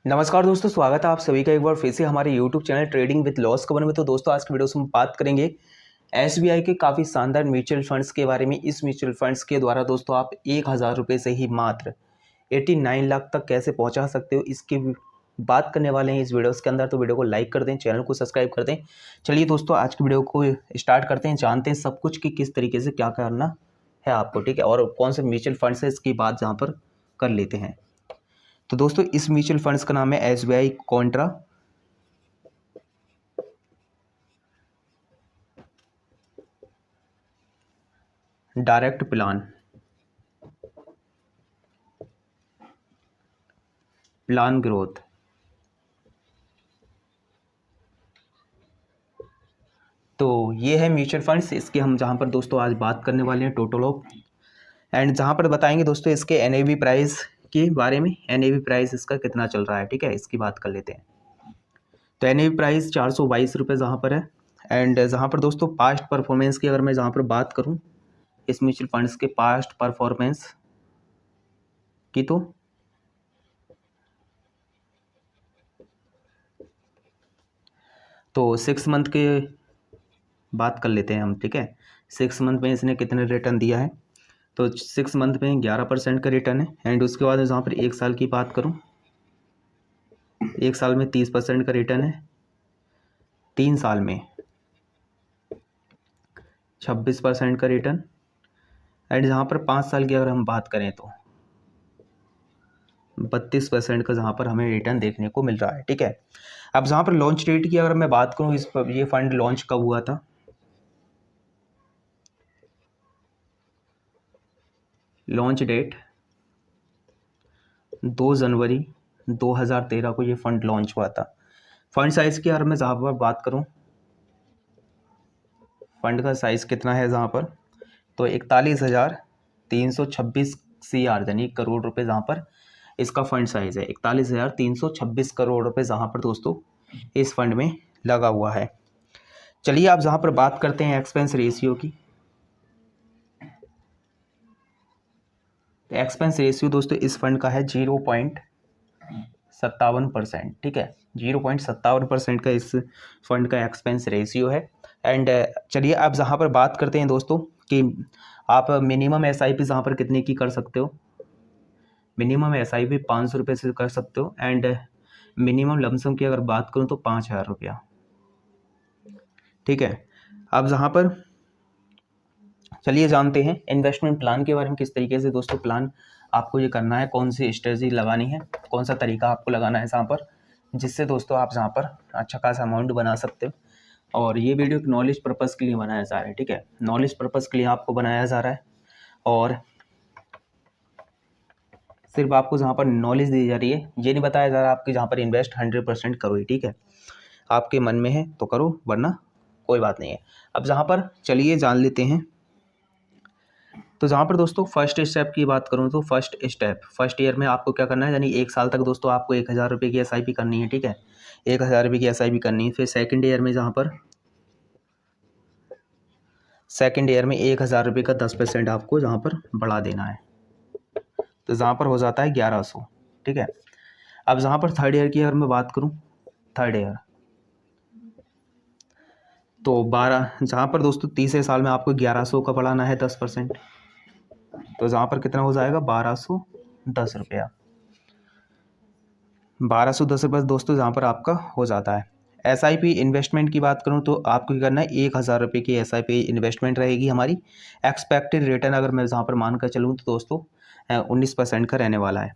नमस्कार दोस्तों, स्वागत है आप सभी का एक बार फिर से हमारे YouTube channel trading with loss खबर में। तो दोस्तों आज की वीडियो में हम बात करेंगे SBI के काफ़ी शानदार म्यूचुअल फंड्स के बारे में। इस म्यूचुअल फंड्स के द्वारा दोस्तों आप 1000 रुपये से ही मात्र 89 लाख तक कैसे पहुंचा सकते हो, इसकी बात करने वाले हैं इस वीडियो के अंदर। तो वीडियो को लाइक कर दें, चैनल को सब्सक्राइब कर दें। चलिए दोस्तों आज की वीडियो को स्टार्ट करते हैं, जानते हैं सब कुछ कि किस तरीके से क्या करना है आपको, ठीक है, और कौन से म्यूचुअल फंड्स है इसकी बात जहाँ पर कर लेते हैं। तो दोस्तों इस म्यूचुअल फंड्स का नाम है SBI Contra direct plan growth. तो ये है म्यूचुअल फंड्स, इसके हम जहाँ पर दोस्तों आज बात करने वाले हैं टोटल ऑफ, एंड जहाँ पर बताएंगे दोस्तों इसके NAV प्राइस के बारे में। NAV प्राइस इसका कितना चल रहा है, ठीक है, इसकी बात कर लेते हैं। तो NAV प्राइस 422 रुपये जहाँ पर है। एंड जहाँ पर दोस्तों पास्ट परफॉर्मेंस की अगर मैं जहाँ पर बात करूँ इस म्यूचुअल फंड्स के पास्ट परफॉर्मेंस की, तो 6 मंथ के बात कर लेते हैं हम, ठीक है। 6 मंथ में इसने कितने रिटर्न दिया है, तो 6 मंथ में 11% का रिटर्न है। एंड उसके बाद जहाँ पर 1 साल की बात करूँ, 1 साल में 30% का रिटर्न है, 3 साल में 26% का रिटर्न, एंड जहाँ पर 5 साल की अगर हम बात करें तो 32% का जहाँ पर हमें रिटर्न देखने को मिल रहा है, ठीक है। अब जहाँ पर लॉन्च डेट की अगर मैं बात करूँ, ये फंड लॉन्च कब हुआ था, लॉन्च डेट 2 जनवरी 2013 को ये फंड लॉन्च हुआ था। फंड साइज की अगर मैं जहाँ पर बात करूँ, फंड का साइज कितना है जहाँ पर, तो 41,326 CR यानी करोड़ रुपए जहाँ पर इसका फंड साइज है। 41,326 करोड़ रुपए जहाँ पर दोस्तों इस फंड में लगा हुआ है। चलिए आप जहाँ पर बात करते हैं एक्सपेंस रेशियो की, एक्सपेंस रेशियो दोस्तों इस फंड का है 0.57%, ठीक है। 0.57% का इस फंड का एक्सपेंस रेशियो है। एंड चलिए आप जहाँ पर बात करते हैं दोस्तों कि आप मिनिमम SIP जहाँ पर कितने की कर सकते हो, मिनिमम SIP 500 रुपये से कर सकते हो। एंड मिनिमम लमसम की अगर बात करूँ तो 5,000 रुपया, ठीक है। अब जहाँ पर चलिए जानते हैं इन्वेस्टमेंट प्लान के बारे में, किस तरीके से दोस्तों प्लान आपको ये करना है, कौन सी स्ट्रेटजी लगानी है, कौन सा तरीका आपको लगाना है जहाँ पर, जिससे दोस्तों आप जहाँ पर अच्छा खासा अमाउंट बना सकते हो। और ये वीडियो नॉलेज पर्पज़ के लिए बनाया जा रहा है, ठीक है, नॉलेज पर्पज़ के लिए आपको बनाया जा रहा है। और सिर्फ आपको जहाँ पर नॉलेज दी जा रही है, ये नहीं बताया जा रहा आपकी जहाँ पर इन्वेस्ट 100% करो ही, ठीक है। आपके मन में है तो करो, वरना कोई बात नहीं है। अब जहाँ पर चलिए जान लेते हैं, तो जहाँ पर दोस्तों फर्स्ट स्टेप की बात करूँ तो फर्स्ट स्टेप, फर्स्ट ईयर में आपको क्या करना है, यानी 1 साल तक दोस्तों आपको 1,000 रुपये की SIP करनी है, ठीक है, 1,000 रुपये की SIP करनी है। फिर सेकंड ईयर में जहाँ पर सेकंड ईयर में 1,000 रुपये का 10% आपको जहाँ पर बढ़ा देना है, तो जहाँ पर हो जाता है 1100, ठीक है। अब जहाँ पर थर्ड ईयर की अगर मैं बात करूँ, थर्ड ईयर तो 12, जहाँ पर दोस्तों तीसरे साल में आपको 1100 का बढ़ाना है 10%, तो जहाँ पर कितना हो जाएगा 1,210 रुपया, 1,210 रुपये दोस्तों जहाँ पर आपका हो जाता है। SIP इन्वेस्टमेंट की बात करूँ तो आपको क्या करना है, 1,000 रुपये की SIP इन्वेस्टमेंट रहेगी हमारी। एक्सपेक्टेड रिटर्न अगर मैं जहाँ पर मान कर चलूँ तो दोस्तों 19% का रहने वाला है।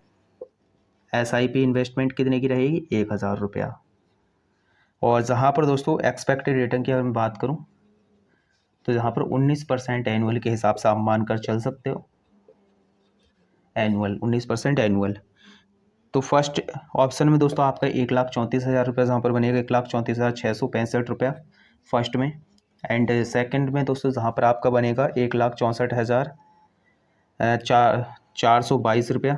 SIP इन्वेस्टमेंट कितने की रहेगी, 1,000 रुपया। और जहाँ पर दोस्तों एक्सपेक्टेड रिटर्न की अगर मैं बात करूँ तो यहाँ पर 19% एनुअल के हिसाब से आप मान कर चल सकते हो, एनुअल 19% एनुअल। तो फर्स्ट ऑप्शन में दोस्तों आपका 1,34,000 रुपये जहाँ पर बनेगा, 1,34,665 रुपया फर्स्ट में। एंड सेकंड में दोस्तों जहाँ पर आपका बनेगा 1,64,422 रुपया।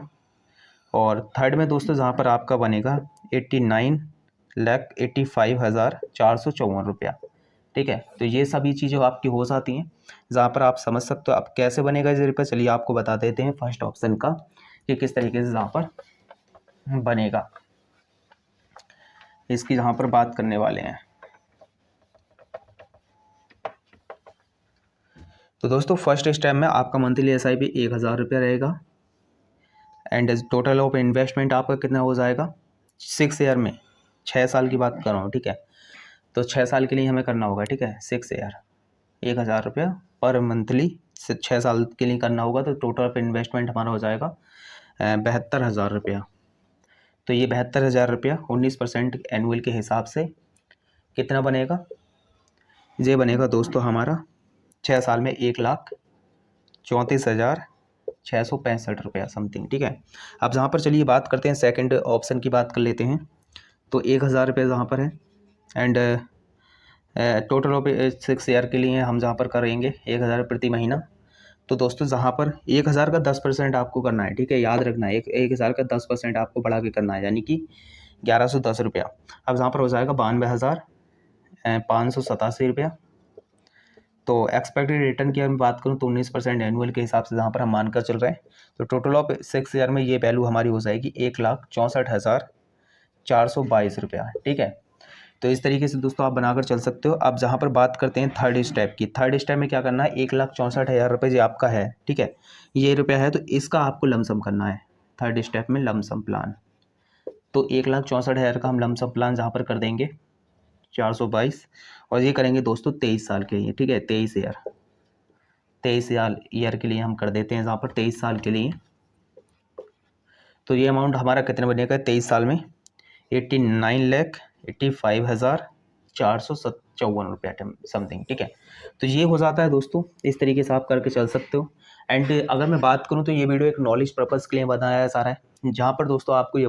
और थर्ड में दोस्तों जहाँ पर आपका बनेगा 89,85,454 रुपया, ठीक है। तो ये सभी चीज़ें आपकी हो जाती हैं जहाँ पर आप समझ सकते हो। अब कैसे बनेगा इस रुपये, चलिए आपको बता देते हैं फर्स्ट ऑप्शन का कि किस तरीके से जहाँ पर बनेगा। इसकी यहाँ पर बात करने वाले हैं। तो दोस्तों फर्स्ट स्टेप में आपका मंथली एसआईपी 1000 रुपया रहेगा एंड टोटल ऑफ इन्वेस्टमेंट आपका कितना हो जाएगा 6 ईयर में, 6 साल की बात कर रहा हूँ, ठीक है। तो 6 साल के लिए हमें करना होगा, ठीक है। 6 ईयर 1000 रुपया पर मंथली 6 साल के लिए करना होगा। तो टोटल ऑफ इन्वेस्टमेंट हमारा हो जाएगा 72,000 रुपया। तो ये 72,000 रुपया 19% एनुअल के हिसाब से कितना बनेगा, ये बनेगा दोस्तों हमारा 6 साल में 1,34,665 रुपया समथिंग, ठीक है। अब जहाँ पर चलिए बात करते हैं सेकंड ऑप्शन की बात कर लेते हैं। तो 1,000 रुपये जहाँ पर है एंड टोटल ऑफ 6 ईयर के लिए हम जहाँ पर करेंगे 1,000 प्रति महीना। तो दोस्तों जहाँ पर 1,000 का 10% आपको करना है, ठीक है, याद रखना है। 1,000 का 10% आपको बढ़ा के करना है, यानी कि 1,110 रुपया। अब जहाँ पर हो जाएगा 92,587 रुपया। तो एक्सपेक्टेड रिटर्न की अगर बात करूँ तो 19% एनुअल के हिसाब से जहाँ पर हम मानकर चल रहे हैं। तो टोटल ऑफ 6 ईयर में ये वैल्यू हमारी हो जाएगी 1,64,422 रुपया, ठीक है। तो इस तरीके से दोस्तों आप बनाकर चल सकते हो। अब जहाँ पर बात करते हैं थर्ड स्टेप की, थर्ड स्टेप में क्या करना है, 1,64,000 रुपये जो आपका है, ठीक है, ये रुपया है, तो इसका आपको लमसम करना है थर्ड स्टेप में, लमसम प्लान। तो 1,64,000 का हम लमसम प्लान जहाँ पर कर देंगे 422, और ये करेंगे दोस्तों 23 साल के लिए, ठीक है, 23 ईयर के लिए हम कर देते हैं जहाँ पर 23 साल के लिए। तो ये अमाउंट हमारा कितने बनेगा 23 साल में 89,85,454 रुपया समथिंग, ठीक है। तो ये हो जाता है दोस्तों, इस तरीके से आप करके चल सकते हो। एंड अगर मैं बात करूं तो ये वीडियो एक नॉलेज पर्पज़ के लिए बताया जा रहा है, जहाँ पर दोस्तों आपको ये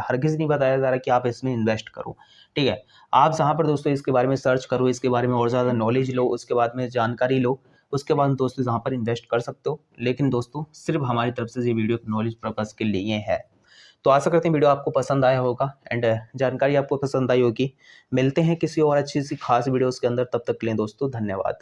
हरगिज़ नहीं बताया जा रहा कि आप इसमें इन्वेस्ट करो, ठीक है। आप जहाँ पर दोस्तों इसके बारे में सर्च करो, इसके बारे में और ज़्यादा नॉलेज लो, उसके बाद में जानकारी लो, उसके बाद दोस्तों जहाँ पर इन्वेस्ट कर सकते हो। लेकिन दोस्तों सिर्फ हमारी तरफ से ये वीडियो नॉलेज पर्पज़ के लिए है। तो आशा करते हैं वीडियो आपको पसंद आया होगा एंड जानकारी आपको पसंद आई होगी। मिलते हैं किसी और अच्छी सी खास वीडियोस के अंदर, तब तक के लिए दोस्तों धन्यवाद।